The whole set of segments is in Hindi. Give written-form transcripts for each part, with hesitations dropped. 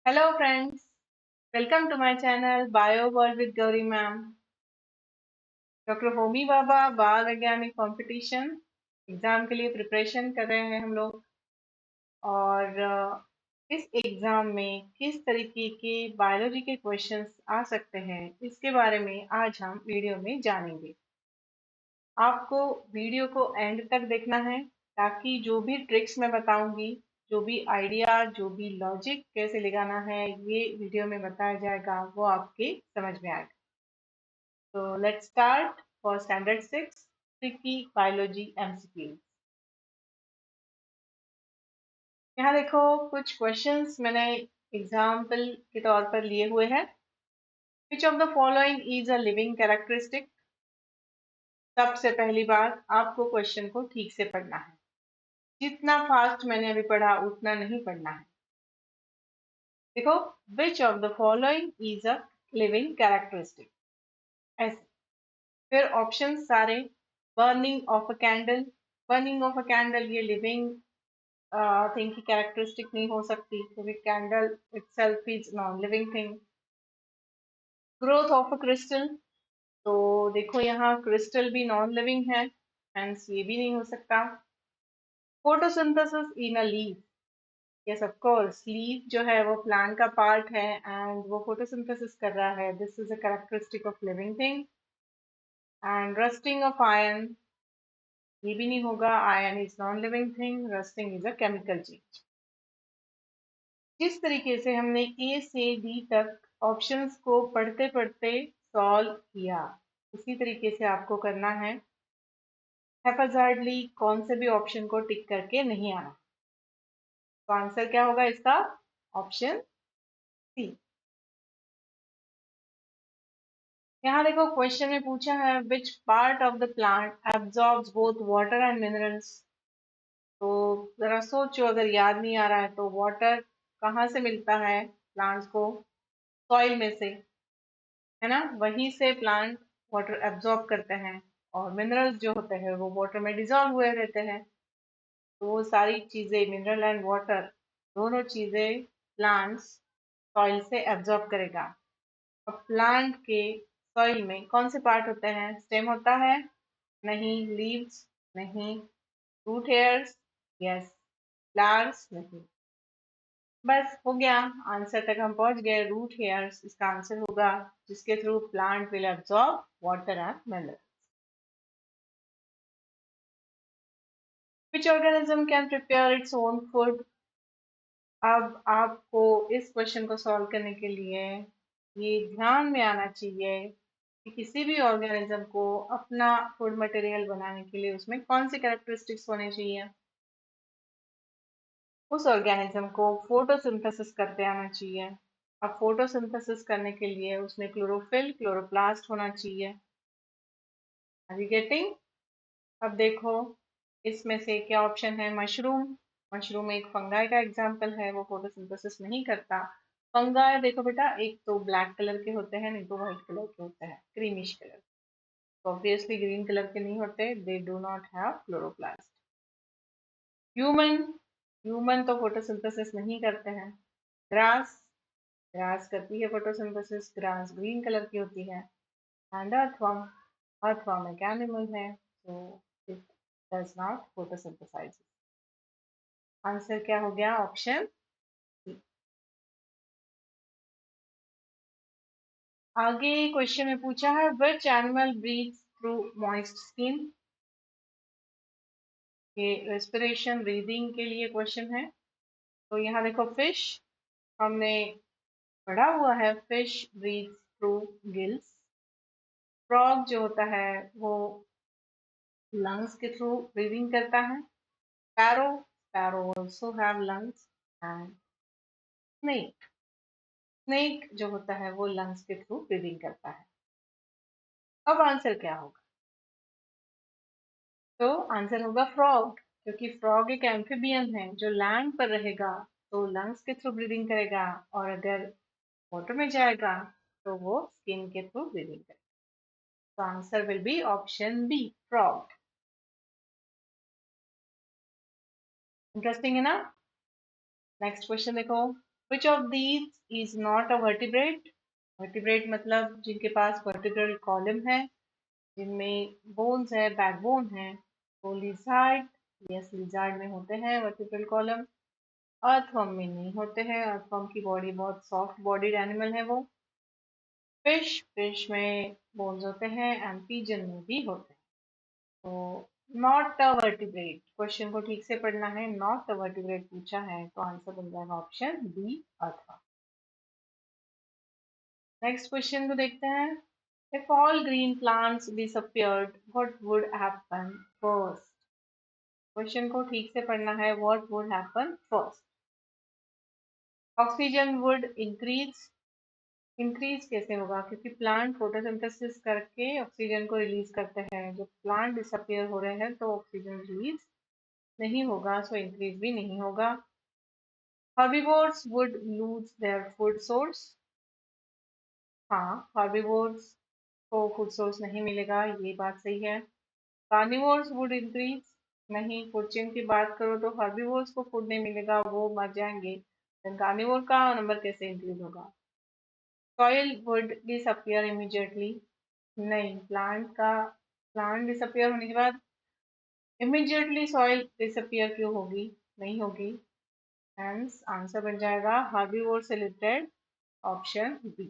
Hello friends, welcome to my channel Bio World with Gauri Ma'am. Doctor Homi Bhabha बाल वैज्ञानिक कंपटीशन एग्जाम के लिए प्रिपरेशन कर रहे हैं हम लोग। और इस एग्जाम में किस तरीके के बायोलॉजी के क्वेश्चंस आ सकते हैं इसके बारे में आज हम वीडियो में जानेंगे। आपको वीडियो को एंड तक देखना है ताकि जो भी ट्रिक्स मैं बताऊंगी, जो भी आइडिया, जो भी लॉजिक कैसे लगाना है ये वीडियो में बताया जाएगा, वो आपके समझ में आएगा। तो let's start for standard 6 tricky biology MCQ. यहाँ देखो कुछ क्वेश्चंस मैंने एग्जाम्पल के तौर पर लिए हुए हैं। Which of the following is a living characteristic. सबसे पहली बात, आपको क्वेश्चन को ठीक से पढ़ना है। जितना फास्ट मैंने अभी पढ़ा उतना नहीं पढ़ना है। देखो, which of the following is a living characteristic, ऐसे। फिर ऑप्शन सारे, burning of a candle. Burning of a candle ये लिविंग थिंग की कैरेक्टरिस्टिक नहीं हो सकती क्योंकि candle itself is non living thing. Growth of a crystal, तो देखो यहाँ क्रिस्टल भी नॉन लिविंग है, हेंस ये भी नहीं हो सकता। Photosynthesis in a leaf, yes of course, leaf जो है वो प्लांट का पार्ट है एंड वो फोटोसिंथेसिस कर रहा है, this is a characteristic of living thing. And rusting of iron, ये भी नहीं होगा, iron is non living thing, rusting is a chemical change. जिस तरीके से हमने ए से डी तक ऑप्शंस को पढ़ते पढ़ते सॉल्व किया, उसी तरीके से आपको करना है। हैप्पीजार्डली कौन से भी ऑप्शन को टिक करके नहीं आना। तो आंसर क्या होगा इसका? Option C. यहाँ देखो क्वेश्चन में पूछा है which part of the plant absorbs both water and minerals. तो जरा सोचो, अगर याद नहीं आ रहा है तो वाटर कहाँ से मिलता है प्लांट्स को? सॉइल में से, है ना, वहीं से प्लांट वाटर एब्जॉर्ब करते हैं। और मिनरल्स जो होते हैं वो वाटर में डिजॉल्व हुए रहते हैं। तो वो सारी चीजें, मिनरल एंड वाटर, दोनों चीजें प्लांट्स सॉइल से एब्जॉर्ब करेगा। और प्लांट के सॉइल में कौन से पार्ट होते हैं? स्टेम होता है? नहीं। लीव्स? नहीं। Root hairs? यस। फ्लावर्स? नहीं। बस हो गया, आंसर तक हम पहुंच गए। रूट हेयर्स इसका आंसर होगा, जिसके through plant will absorb water and mineral. Which organism can prepare its own food. अब आपको इस क्वेश्चन को सॉल्व करने के लिए ये ध्यान में आना चाहिए कि किसी भी ऑर्गेनिज्म को अपना फूड मटेरियल बनाने के लिए उसमें कौन सी कैरेक्टरिस्टिक्स होने चाहिए। उस ऑर्गेनिज्म को फोटोसिंथेसिस करते आना चाहिए। अब फोटोसिंथेसिस करने के लिए उसमें क्लोरोफिल, क्लोरोप्लास्ट होना चाहिए। Are you getting? अब देखो इसमें से क्या ऑप्शन है? मशरूम। मशरूम एक फंगाई का एग्जाम्पल है, वो फोटोसिंथेसिस नहीं करता। फंगाई देखो बेटा, एक तो ब्लैक कलर के होते हैं, नहीं तो व्हाइट कलर के होते हैं, क्रीमिश कलर। तो ऑब्वियसली ग्रीन कलर के नहीं होते, they do not have chloroplast. Human, human तो फोटोसिंथेसिस नहीं करते हैं। ग्रास, ग्रास करती है फोटोसिंथेसिस, ग्रास ग्रीन कलर की होती है। एंड अर्थवर्म, अर्थवर्म एक एनिमल है, so it does not photosynthesize. Answer क्या हो गया? Option C. आगे क्वेश्चन में पूछा है which animal breathes through moist skin। ये रेस्पिरेशन, ब्रीदिंग के लिए क्वेश्चन है। तो यहाँ देखो फिश, हमने पढ़ा हुआ है fish breathes through gills. Frog जो होता है वो लंग्स के थ्रू ब्रीदिंग करता है। Sparrow, sparrow also have lungs. And snake, snake जो होता है वो लंग्स के थ्रू ब्रीदिंग करता है। अब आंसर क्या होगा? तो आंसर होगा फ्रॉग, क्योंकि फ्रॉग एक एम्फिबियन है जो लैंड पर रहेगा तो लंग्स के थ्रू ब्रीदिंग करेगा, और अगर वाटर में जाएगा तो वो स्किन के थ्रू ब्रीदिंग करेगा। तो answer will be option B, frog. Interesting है ना? नेक्स्ट क्वेश्चन देखो, which of these is not a vertebrate? Vertebrate मतलब जिनके पास वर्टिब्रल कॉलम है, जिनमें बोन्स है, बैकबोन है। तो लिजार्ड, यस लिजार्ड में होते हैं वर्टिब्रल कॉलम। अर्थवर्म में नहीं होते हैं, अर्थवर्म की बॉडी बहुत सॉफ्ट बॉडीड एनिमल है वो। फिश, फिश में बोन्स होते हैं, एंड पिजन में भी होते हैं। तो नॉट अ वर्टिब्रेट, क्वेश्चन को ठीक से पढ़ना है, नॉट अ वर्टिब्रेट पूछा है तो आंसर बन जाएगा option B earthworm. Next question को देखते हैं। If all green plants disappeared, what would happen first? Question को ठीक से पढ़ना है, what would happen first? Oxygen would increase, increase कैसे होगा? क्योंकि प्लांट फोटोसिंथेसिस करके ऑक्सीजन को रिलीज करते हैं। जब प्लांट डिसअपियर हो रहे हैं तो ऑक्सीजन रिलीज नहीं होगा, सो इंक्रीज भी नहीं होगा। Herbivores would lose their food source, हाँ हर्बीवोर्स को फूड सोर्स नहीं मिलेगा, ये बात सही है। कार्निवोर्स वुड इंक्रीज, नहीं, फूड चेन की बात करो तो हर्बीवोर्स को फूड नहीं मिलेगा, वो मर जाएंगे। कार्निवोर का नंबर कैसे इंक्रीज होगा? सॉइल वुड डिसअपियर इमीडिएटली, नहीं, प्लांट डिसअपियर होने के बाद इमीडिएटली सॉइल डिसअपियर क्यों होगी? नहीं होगी। हेंस आंसर बन जाएगा हर्बीवोर से रिलेटेड ऑप्शन बी।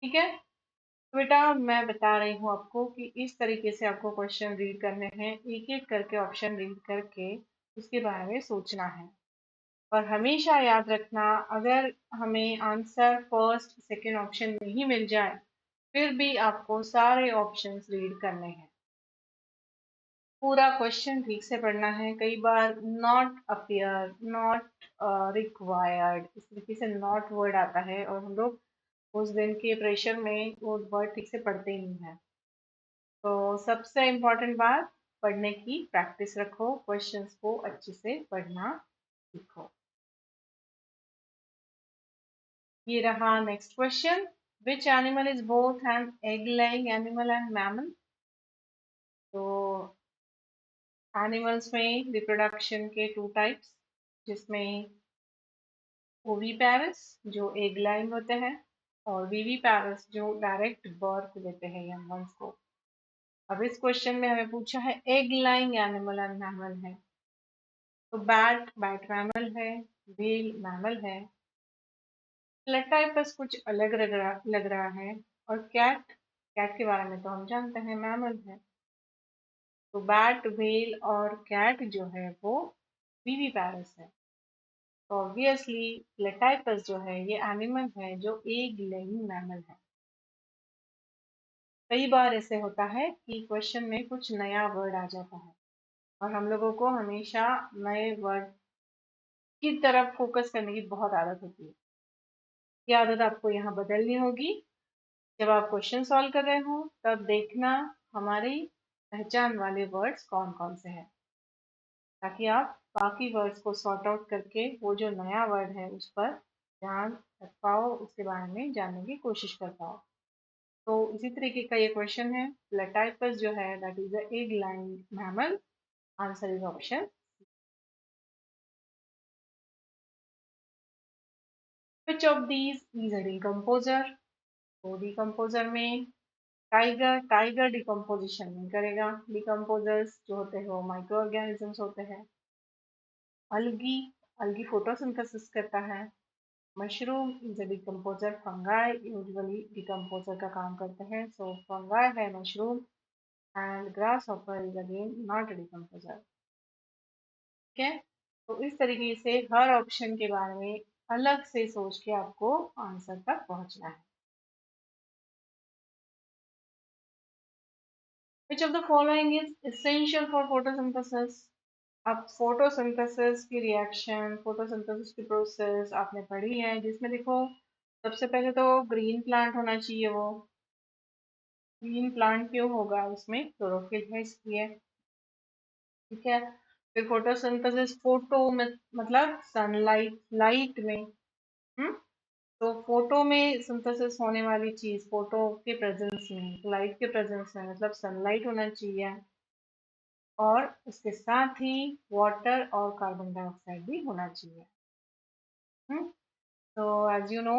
ठीक है, तो बेटा मैं बता रही हूँ आपको कि इस तरीके से आपको क्वेश्चन रीड करने हैं, एक एक करके ऑप्शन रीड करके उसके बारे में सोचना है। और हमेशा याद रखना, अगर हमें आंसर फर्स्ट सेकंड ऑप्शन नहीं मिल जाए फिर भी आपको सारे ऑप्शंस रीड करने हैं। पूरा क्वेश्चन ठीक से पढ़ना है। कई बार नॉट अपियर, नॉट रिक्वायर्ड, इस तरीके से नॉट वर्ड आता है और हम लोग उस दिन के प्रेशर में वो वर्ड ठीक से पढ़ते ही नहीं है। तो सबसे इम्पोर्टेंट बात, पढ़ने की प्रैक्टिस रखो, क्वेश्चंस को अच्छे से पढ़ना सीखो। ये रहा next question. Which animal is both an egg laying animal and mammal? तो एनिमल्स में रिप्रोडक्शन के टू टाइप्स, जिसमें ओवीपैरस जो एग लाइंग होते हैं और वीवीपैरस जो डायरेक्ट बर्थ देते हैं यंग वंस को। अब इस क्वेश्चन में हमें पूछा है egg laying animal and mammal है, तो बैट, बैट मैमल है, व्हेल मैमल है। प्लेटाइपस कुछ अलग लग रहा है, और कैट, कैट के बारे में तो हम जानते हैं मैमल है। तो बैट, व्हेल और कैट जो है वो विविपैरस है। तो ऑब्वियसली प्लेटाइपस जो है ये एनिमल है जो एग लेइंग मैमल है। कई बार ऐसे होता है कि क्वेश्चन में कुछ नया वर्ड आ जाता है और हम लोगों को हमेशा नए वर्ड की तरफ फोकस करने की बहुत आदत होती है। ये आदत आपको यहाँ बदलनी होगी। जब आप क्वेश्चन सॉल्व कर रहे हो तब देखना हमारी पहचान वाले वर्ड्स कौन कौन से हैं, ताकि आप बाकी वर्ड्स को सॉर्ट आउट करके वो जो नया वर्ड है उस पर ध्यान रख पाओ, उसके बारे में जानने की कोशिश कर पाओ। तो इसी तरीके का ये क्वेश्चन है। प्लेटाइपस जो है that is a egg laying mammal, answer is option. Which of these is a decomposer? तो डिकम्पोजर में टाइगर, टाइगर डिकम्पोजिशन नहीं करेगा। डिकम्पोजर्स जो होते हैं वो माइक्रो ऑर्गेनिजम्स होते हैं। अलगी, अलगी फोटोसिंथेसिस करता है। Mushroom is a decomposer, fungi usually decomposer का काम करते हैं, सो फंगाई है mushroom. And grass hopper is again not a decomposer. ठीक है, तो इस तरीके से हर ऑप्शन के बारे में अलग से सोच के आपको आंसर तक पहुंचना है। Which of the following is essential for photosynthesis? अब फोटोसिंथेसिस की रिएक्शन, फोटोसिंथेसिस की प्रोसेस आपने पढ़ी है, जिसमें देखो सबसे पहले तो ग्रीन प्लांट होना चाहिए। वो ग्रीन प्लांट क्यों होगा? उसमें क्लोरोफिल है इसलिए। ठीक है, फिर फोटोसिंथेसिस, फोटो में मतलब सनलाइट, लाइट में। हम्म, तो फोटो में सिंथेसिस होने वाली चीज फोटो के प्रेजेंस में, लाइट के प्रेजेंस में, मतलब सनलाइट होना चाहिए। और उसके साथ ही वाटर और कार्बन डाइऑक्साइड भी होना चाहिए। हम्म, तो एज यू नो,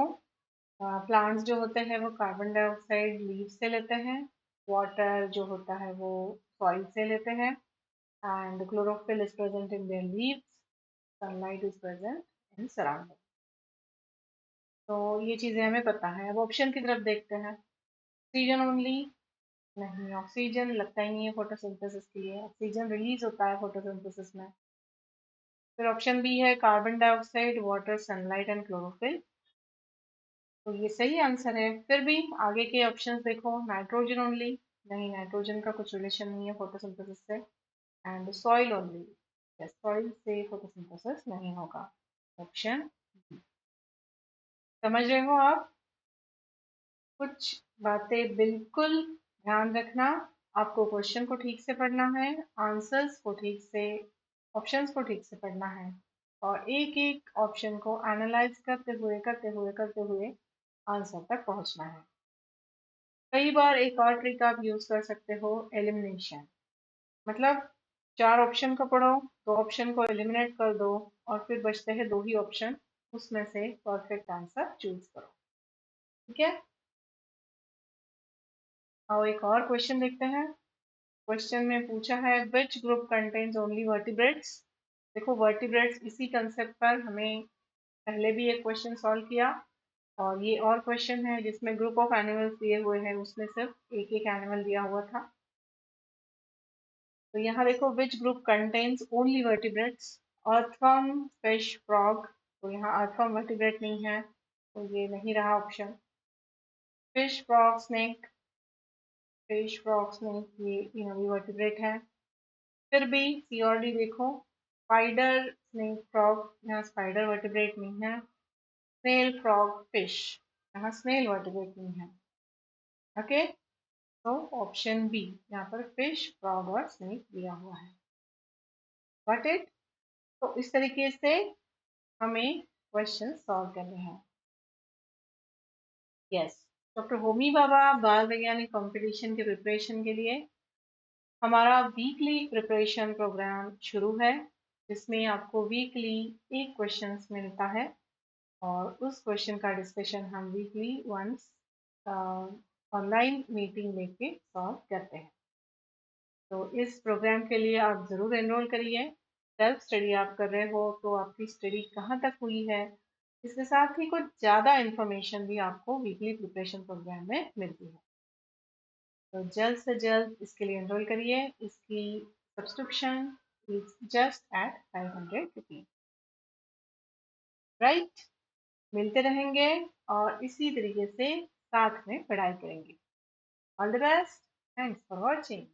प्लांट्स जो होते हैं वो कार्बन डाइऑक्साइड लीव से लेते हैं, वाटर जो होता है वो सॉइल से लेते हैं, and chlorophyll is present in their leaves, sunlight is present in surrounding. तो ये चीजें हमें पता है। अब ऑप्शन की तरफ देखते हैं। ऑक्सीजन ओनली, नहीं, ऑक्सीजन लगता ही नहीं है फोटोसिंथेसिस के लिए, ऑक्सीजन रिलीज होता है फोटोसिंथेसिस में। फिर ऑप्शन बी है carbon dioxide, water, sunlight and chlorophyll, तो ये सही आंसर है। फिर भी आगे के ऑप्शंस देखो, नाइट्रोजन ओनली, नहीं, नाइट्रोजन का कुछ रिलेशन नहीं है फोटोसिंथेसिस से, एंड सॉइल ओनली, सॉइल से फोटोसिंथेसिस नहीं होगा। ऑप्शन, समझ रहे हो आप? कुछ बातें बिल्कुल ध्यान रखना, आपको क्वेश्चन को ठीक से पढ़ना है, आंसर्स को ठीक से, ऑप्शंस को ठीक से पढ़ना है, और एक एक ऑप्शन को एनालाइज करते हुए आंसर तक पहुंचना है। कई बार एक और ट्रिक आप यूज कर सकते हो, एलिमिनेशन। मतलब चार ऑप्शन को पढ़ो, दो ऑप्शन को एलिमिनेट कर दो, और फिर बचते हैं दो ही ऑप्शन, उसमें से परफेक्ट आंसर चूज करो। ठीक है, आओ एक और क्वेश्चन देखते हैं। क्वेश्चन में पूछा है which group contains only vertebrates. देखो, वर्टिब्रेट्स, इसी कंसेप्ट पर हमें पहले भी एक क्वेश्चन सॉल्व किया, और ये और क्वेश्चन है जिसमें ग्रुप ऑफ एनिमल्स दिए हुए हैं, उसमें सिर्फ एक एक एनिमल दिया हुआ था। तो यहाँ देखो, which group contains only vertebrates, earthworm, fish, frog, तो यहाँ अर्थवर्म वर्टिब्रेट नहीं है, तो ये नहीं रहा option. Fish, frog, snake, fish, frog, snake, ये तीनों भी वर्टिब्रेट है। फिर भी सी और डी देखो, स्पाइडर, स्नेक, फ्रॉग, यहाँ स्पाइडर वर्टिब्रेट नहीं है। स्नेल, फ्रॉग, फिश, यहाँ स्नेल वर्टिब्रेट नहीं है। ओके, तो ऑप्शन बी, यहाँ पर फिश, फ्रॉग और स्नेक दिया हुआ है। Got it? तो इस तरीके से हमें क्वेश्चन सॉल्व करने हैं। यस, डॉक्टर होमी भाभा बाल वैज्ञानिक कंपटीशन के प्रिपरेशन के लिए हमारा वीकली प्रिपरेशन प्रोग्राम शुरू है, जिसमें आपको वीकली एक क्वेश्चन मिलता है, और उस क्वेश्चन का डिस्कशन हम वीकली वंस ऑनलाइन मीटिंग लेके सॉल्व करते हैं। तो इस प्रोग्राम के लिए आप ज़रूर एनरोल करिए। सेल्फ स्टडी आप कर रहे हो तो आपकी स्टडी कहाँ तक हुई है, इसके साथ ही कुछ ज़्यादा इन्फॉर्मेशन भी आपको वीकली प्रिपरेशन प्रोग्राम में मिलती है। तो जल्द से जल्द इसके लिए एनरोल करिए। इसकी subscription is just at 500 rupees. Right, मिलते रहेंगे और इसी तरीके से साथ में पढ़ाई करेंगे। All the best, thanks for watching.